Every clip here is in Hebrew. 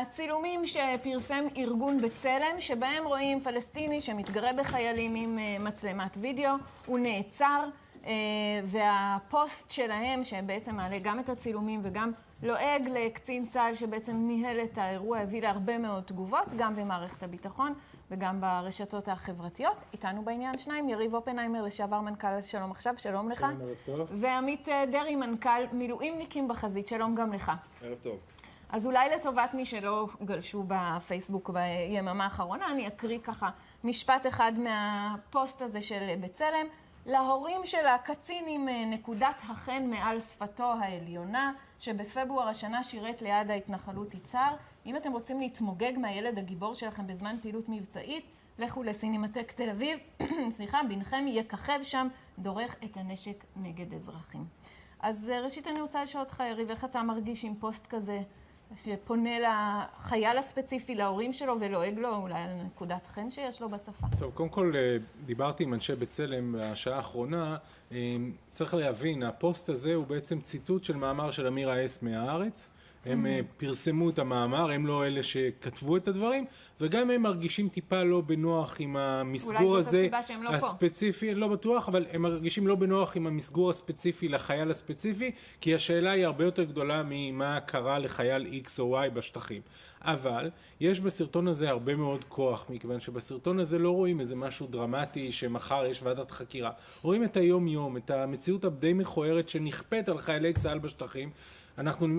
הצילומים שפרסם ארגון בצלם, שבהם רואים פלסטיני שמתגרה בחיילים עם מצלמת וידאו, הוא נעצר, והפוסט שלהם, שבעצם מעלה גם את הצילומים וגם לועג לקצין צה"ל שבעצם ניהל את האירוע, הביא להרבה מאוד תגובות, גם במערכת הביטחון וגם ברשתות החברתיות. איתנו בעניין שניים, יריב אופנהיימר, לשעבר מנכ"ל שלום עכשיו, שלום לך. שלום, ערב טוב. ועמית דרעי, מנכ"ל מילואימניקים בחזית, שלום גם לך. ערב טוב. אז אולי לטובת מי שלא גלשו בפייסבוק ביממה האחרונה, אני אקריא ככה משפט אחד מהפוסט הזה של בצלם. להורים של הקצין עם נקודת החן מעל שפתו העליונה, שבפברואר השנה שירת ליד ההתנחלות יצהר. אם אתם רוצים להתמוגג מהילד הגיבור שלכם בזמן פעילות מבצעית, לכו לסינמטק תל אביב, סליחה, בנכם יככב שם, דורך את הנשק נגד אזרחים. אז ראשית אני רוצה לשאול אותך, יריב, איך אתה מרגיש עם פוסט כזה, שפונה לחייל הספציפי, להורים שלו, ולועג לו אולי על נקודת חן שיש לו בשפה? טוב, קודם כל דיברתי עם אנשי בצלם בשעה האחרונה. צריך להבין, הפוסט הזה הוא בעצם ציטוט של מאמר של אמיר האס מהארץ. הם פרסמו את המאמר, הם לא אלה שכתבו את הדברים, וגם הם מרגישים טיפה לא בנוח עם המסגור הזה הספציפי, לא בטוח, אבל הם מרגישים לא בנוח עם המסגור הספציפי לחייל הספציפי, כי השאלה היא הרבה יותר גדולה ממה קרה לחייל X או Y בשטחים. אבל יש בסרטון הזה הרבה מאוד כוח, מכיוון שבסרטון הזה לא רואים איזה משהו דרמטי שמחר יש ועדת חקירה. רואים את היום-יום, את המציאות הדי מכוערת שנכפית על חיילי צה"ל בשטחים.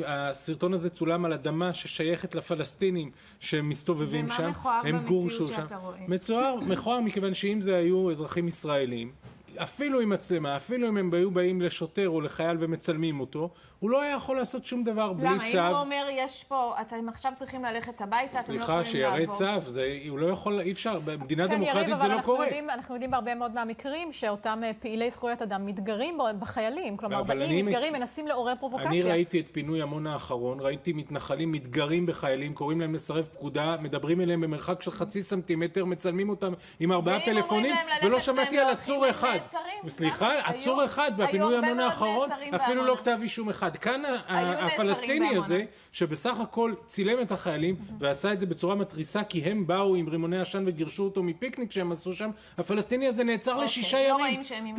הסרטון הזה צולם על אדמה ששייכת לפלסטינים שמסתובבים שם. ומה מכוער במציאות שאתה רואה? מכוער מכיוון שאם זה היו אזרחים ישראלים, אפילו עם מצלמה, אפילו אם הם היו באים לשוטר או לחייל ומצלמים אותו, הוא לא היה יכול לעשות שום דבר בלי צו. למה? אם הוא אומר, יש פה, אתם עכשיו צריכים ללכת הביתה, אתם לא יכולים לעבור. סליחה, שיראה צו, הוא לא יכול, אי אפשר, במדינה דמוקרטית זה לא קורה. אנחנו יודעים בהרבה מאוד מהמקרים שאותם פעילי זכויות אדם מתגרים בחיילים, כלומר, באים, מתגרים, מנסים לעורר פרובוקציה. אני ראיתי את פינוי עמונה האחרון, ראיתי מתנחלים מתגרים בחיילים, קוראים להם לסרב פקודה, מדברים אליהם במרחק של 0.5 סנטימטר, מצלמים אותם עם 4 פלאפונים, ולא שמעתי על עצור אחד. סליחה, עצור אחד בפינוי עמונה האחרון, אפילו לא כתב אישום אחד. כאן הפלסטיני הזה, שבסך הכל צילם את החיילים, ועשה את זה בצורה מטריסה, כי הם באו עם רימוני עשן וגירשו אותו מפיקניק שהם עשו שם, הפלסטיני הזה נעצר ל6 ימים.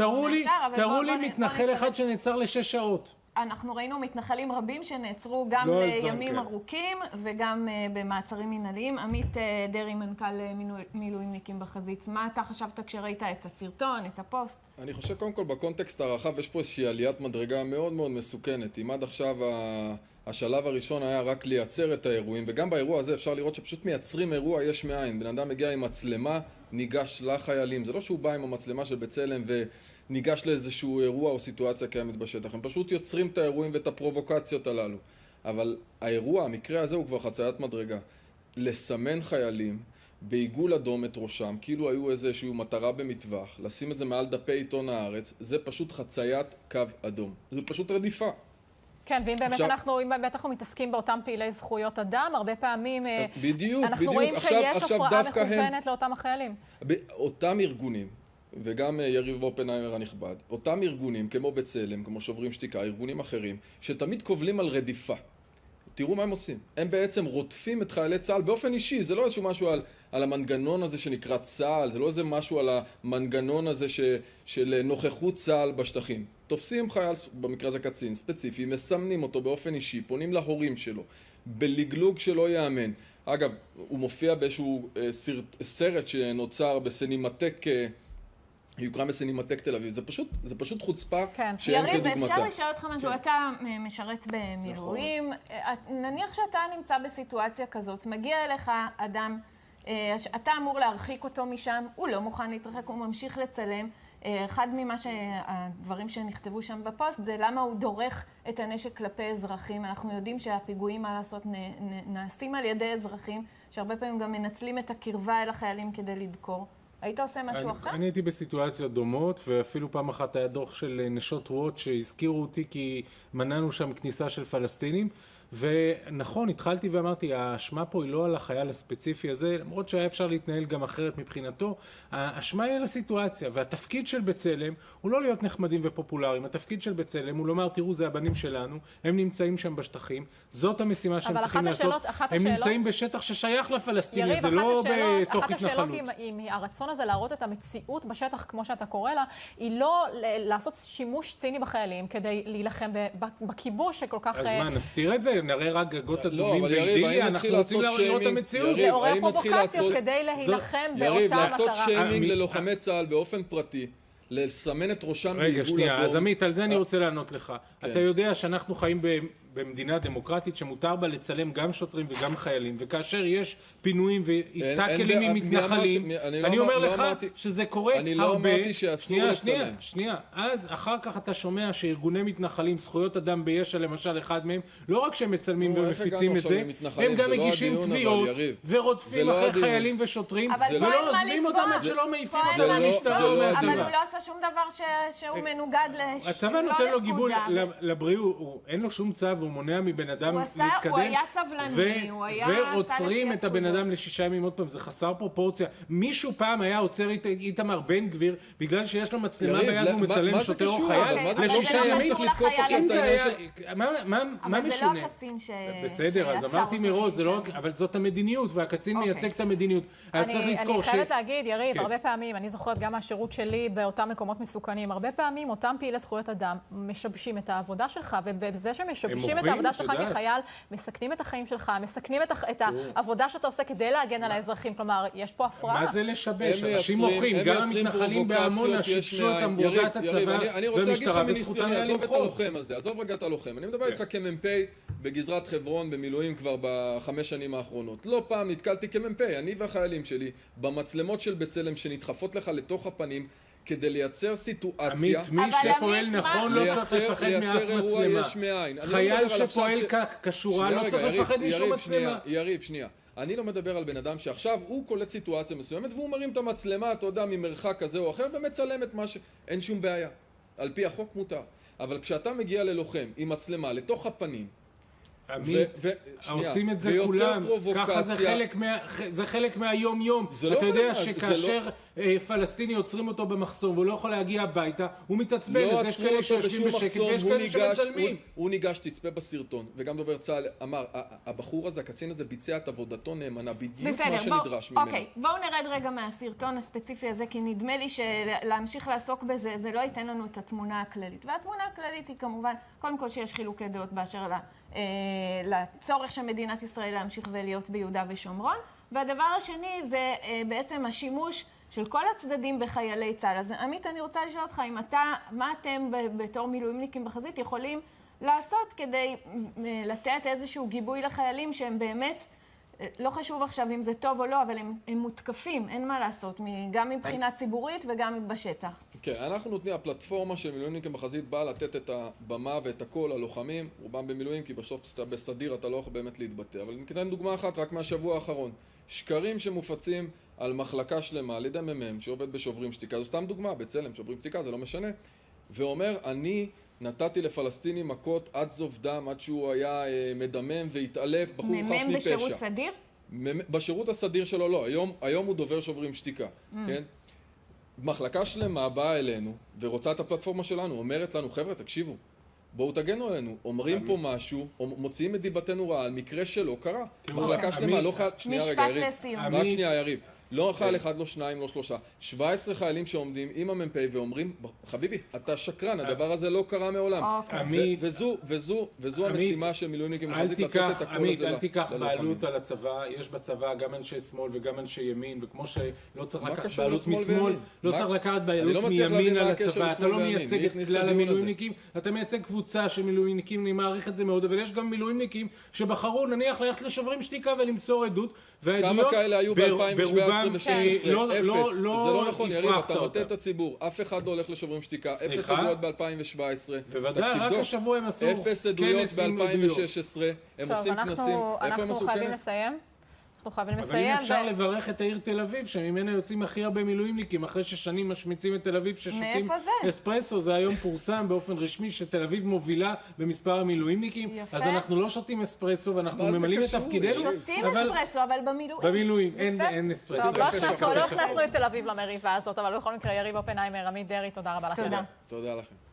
תראו לי מתנחל אחד שנעצר ל6 שעות. אנחנו ראינו מתנחלים רבים שנעצרו גם לימים ארוכים וגם במעצרים מנהליים. עמית דרעי, מנכ"ל מילואימניקים בחזית, מה אתה חשבת כשראית את הסרטון, את הפוסט? אני חושב קודם כל בקונטקסט הרחב יש פה איזושהי עליית מדרגה מאוד מאוד מסוכנת. אם עד עכשיו השלב הראשון היה רק לייצר את האירועים, וגם באירוע הזה אפשר לראות שפשוט מייצרים אירוע יש מאין. בן אדם מגיע עם מצלמה, ניגש לחיילים. זה לא שהוא בא עם המצלמה של בצלם וניגש לאיזשהו אירוע או סיטואציה קיימת בשטח. הם פשוט יוצרים את האירועים ואת הפרובוקציות הללו. אבל האירוע, המקרה הזה הוא כבר חציית מדרגה. לסמן חיילים בעיגול אדום את ראשם, כאילו היו איזושהי מטרה במטווח, לשים את זה מעל דפי עיתון הארץ, זה פשוט חציית קו אדום. זה פשוט רדיפה. כן, ואם באמת אנחנו מתעסקים באותם פעילי זכויות אדם, הרבה פעמים בדיוק, אנחנו רואים שיש הפרעה מכוונת לאותם החיילים. אותם ארגונים, וגם יריב אופנהיימר הנכבד, אותם ארגונים כמו בצלם, כמו שוברים שתיקה, ארגונים אחרים, שתמיד קובלים על רדיפה. תראו מה הם עושים. הם בעצם רודפים את חיילי צה"ל באופן אישי. זה לא איזשהו משהו על המנגנון הזה שנקרא צה"ל, זה לא איזה משהו על המנגנון הזה של נוכחות צה"ל בשטחים. תופסים חייל, במקרה הזה קצין ספציפי, מסמנים אותו באופן אישי, פונים להורים שלו, בלגלוג שלא יאמן. אגב, הוא מופיע באיזשהו סרט שנוצר בסינמטק, יוקרא בסינמטק תל אביב. זה פשוט חוצפה שאין כדוגמתה. יריב, אפשר לשאול אותך משהו, אתה משרת במילואים, נניח שאתה נמצא בסיטואציה כזאת, מגיע אליך אדם, אתה אמור להרחיק אותו משם, הוא לא מוכן להתרחק, הוא ממשיך לצלם. אחד הדברים שנכתבו שם בפוסט זה למה הוא דורך את הנשק כלפי אזרחים. אנחנו יודעים שהפיגועים, מה לעשות, נעשים על ידי אזרחים, שהרבה פעמים גם מנצלים את הקרבה אל החיילים כדי לדקור. היית עושה משהו אחר? אני הייתי בסיטואציות דומות, ואפילו פעם אחת היה דוח של נשות וואט שהזכירו אותי כי מנענו שם כניסה של פלסטינים, ונכון, התחלתי ואמרתי, האשמה פה היא לא על החייל הספציפי הזה, למרות שהיה אפשר להתנהל גם אחרת מבחינתו, האשמה היא על הסיטואציה, והתפקיד של בצלם הוא לא להיות נחמדים ופופולריים, התפקיד של בצלם הוא לומר, תראו, זה הבנים שלנו, הם נמצאים שם בשטחים, זאת המשימה שהם צריכים לעשות, הם נמצאים בשטח ששייך לפלסטיני, זה לא בתוך התנחלות. אחת השאלות אם הרצון הזה להראות את המציאות בשטח, כמו שאתה קורא לה, היא לא לעשות שימוש ציני בחיילים כדי להילחם בכיבוש שכל כך... אז מה, נסתיר את זה? נראה רק גגות אדומים ואידיליה, אנחנו רוצים לראות את המציאות. לעורר פרובוקציות כדי להילחם באותה מטרה. יריב, לעשות שיימינג ללוחמי צה"ל באופן פרטי, לסמן את ראשם בעיגול אדום. רגע, שנייה, אז עמית, על זה אני רוצה לענות לך. אתה יודע שאנחנו חיים במדינה דמוקרטית שמותר בה לצלם גם שוטרים וגם חיילים, וכאשר יש פינויים וטאקלים עם מתנחלים, אני אומר לך שזה קורה הרבה. אני לא אמרתי שאסור לצלם. שנייה, אז אחר כך אתה שומע שארגוני מתנחלים, זכויות אדם ביש"ע למשל אחד מהם, לא רק שהם מצלמים ומפיצים את זה, הם גם מגישים תביעות ורודפים אחרי חיילים ושוטרים, ולא עוזבים אותם עד שלא מעיפים אותם מהמשטרה או מהצבא. אבל הוא לא עשה שום דבר שהוא מנוגד הצבא נותן לו גיבוי לבריאות, אין לו שום צו, הוא מונע מבן אדם להתקדם. הוא היה סבלני, הוא היה... ועוצרים את הבן אדם ל6 ימים, עוד פעם, זה חסר פרופורציה. מישהו פעם היה עוצר איתמר בן גביר, בגלל שיש לו מצלמה ביד והוא מצלם שוטר או חייל, ל6 ימים. מה משונה? אבל זה לא הקצין שיצר. בסדר, אז אמרתי מראש, אבל זאת המדיניות, והקצין מייצג את המדיניות. היה צריך לזכור אני חייבת להגיד, יריב, הרבה פעמים, אני זוכרת גם מהשירות שלי באותם מקומות מסוכנים, הרבה פעמים אותם פעילי זכויות אדם משבשים את העבודה שלך, ובזה שמשבשים את העבודה שלך כחייל, מסכנים את החיים שלך, מסכנים את העבודה שאתה עושה כדי להגן על האזרחים. כלומר, יש פה הפרעה. מה זה לשבש? אנשים מוחים, גם המתנחלים בעמונה שיבשו את עבודת הצבא והמשטרה וזכותם היה למחות. עזוב רגע את הלוחם. אני מדבר איתך כמ"פ בגזרת חברון במילואים כבר ב5 שנים האחרונות. לא פעם נתקלתי כמ"פ, אני והחיילים שלי, במצלמות של בצלם שנדחפות לך לתוך הפנים, כדי לייצר סיטואציה... עמית, מי שפועל נכון לא צריך לפחד מאף מצלמה. חייל שפועל כשורה לא צריך לפחד משום מצלמה. יריב, שנייה. אני לא מדבר על בן אדם שעכשיו הוא קולט סיטואציה מסוימת והוא מרים את המצלמה, אתה יודע, ממרחק כזה או אחר, ומצלם את מה ש... אין שום בעיה. על פי החוק מותר. אבל כשאתה מגיע ללוחם עם מצלמה לתוך הפנים, עמית, עושים את זה כולם, ככה זה חלק מהיום יום. אתה יודע שכאשר פלסטיני יוצרים אותו במחסום והוא לא יכול להגיע הביתה, הוא מתעצבן, אז יש כאלה שיושבים בשקט ויש כאלה שמצלמים. הוא ניגש, תצפה בסרטון, וגם דובר צה"ל אמר, הבחור הזה, הקצין הזה, ביצע את עבודתו נאמנה, בדיוק מה שנדרש ממנו. אוקיי, בואו נרד רגע מהסרטון הספציפי הזה, כי נדמה לי שלהמשיך לעסוק בזה, זה לא ייתן לנו את התמונה הכללית. והתמונה הכללית היא כמובן, קודם כל שיש חילוקי דעות באשר לצורך של מדינת ישראל להמשיך ולהיות ביהודה ושומרון. והדבר השני זה בעצם השימוש של כל הצדדים בחיילי צה"ל. אז עמית, אני רוצה לשאול אותך, מה אתם בתור מילואימניקים בחזית יכולים לעשות כדי לתת איזשהו גיבוי לחיילים שהם באמת, לא חשוב עכשיו אם זה טוב או לא, אבל הם מותקפים, אין מה לעשות, גם מבחינה ציבורית וגם בשטח. כן, אנחנו נותנים, הפלטפורמה של מילואימניקים בחזית באה לתת את הבמה ואת הקול ללוחמים, רובם במילואים, כי בסוף אתה בסדיר, אתה לא יכול באמת להתבטא. אבל אני אתן דוגמה אחת רק מהשבוע האחרון. שקרים שמופצים על מחלקה שלמה, על ידי מ"מ שעובד בשוברים שתיקה, זו סתם דוגמה, בצלם, שוברים שתיקה, זה לא משנה. ואומר, אני נתתי לפלסטיני מכות עד זוב דם, עד שהוא היה מדמם והתעלף, בחור חף מפשע. מ"מ בשירות סדיר? בשירות הסדיר שלו לא, היום הוא דובר שוברים שתיקה, כן? מחלקה שלמה באה אלינו ורוצה את הפלטפורמה שלנו, אומרת לנו, חבר'ה, תקשיבו, בואו תגנו עלינו, אומרים פה משהו, מוציאים את דיבתנו רעה על מקרה שלא קרה. מחלקה שלמה, לא חייל... שנייה רגע, יריב. משפט לסיום. רק שנייה, יריב. לא חייל אחד, לא שניים, לא שלושה. 17 חיילים שעומדים עם המ"פ ואומרים, חביבי, אתה שקרן, הדבר הזה לא קרה מעולם. וזו המשימה של מילואימניקים בחזית, לתת את הקול הזה ללוחמים. אל תיקח בעלות על הצבא, יש בצבא גם אנשי שמאל וגם אנשי ימין, וכמו שלא צריך לקחת בעלות משמאל, לא צריך לקחת בעלות מימין על הצבא, אתה לא מייצג את כלל המילואימניקים, אתה מייצג קבוצה של מילואימניקים, אני מעריך את זה מאוד, אבל יש גם מילואימניקים שבחרו נניח ללכת לשוברים שתיקה ולמסור עדות, כמה כאלה היו ב-2017 ו-2016? אפס. זה לא נכון, יריב, אתה מטעה את הציבור. אף אחד לא הולך לשוברים שתיקה. אפס עדויות ב-2017. בוודאי, רק השבוע הם עשו אפס עדויות ב-2016. הם עושים כנסים. אנחנו חייבים לסיים. אנחנו חייבים אבל לסיים. אם אפשר לברך את העיר תל אביב, שממנה יוצאים הכי הרבה מילואימניקים, אחרי ששנים משמיצים את תל אביב ששותים אספרסו, זה היום פורסם באופן רשמי שתל אביב מובילה במספר המילואימניקים, אז אנחנו לא שותים אספרסו ואנחנו ממלאים את תפקידנו. שותים אספרסו, אבל במילואים. במילואים, אין אספרסו. טוב, לא הכנסנו את תל אביב למריבה הזאת, אבל בכל מקרה, יריב אופנהיימר, עמית דרעי, תודה רבה לכם. תודה. תודה לכם.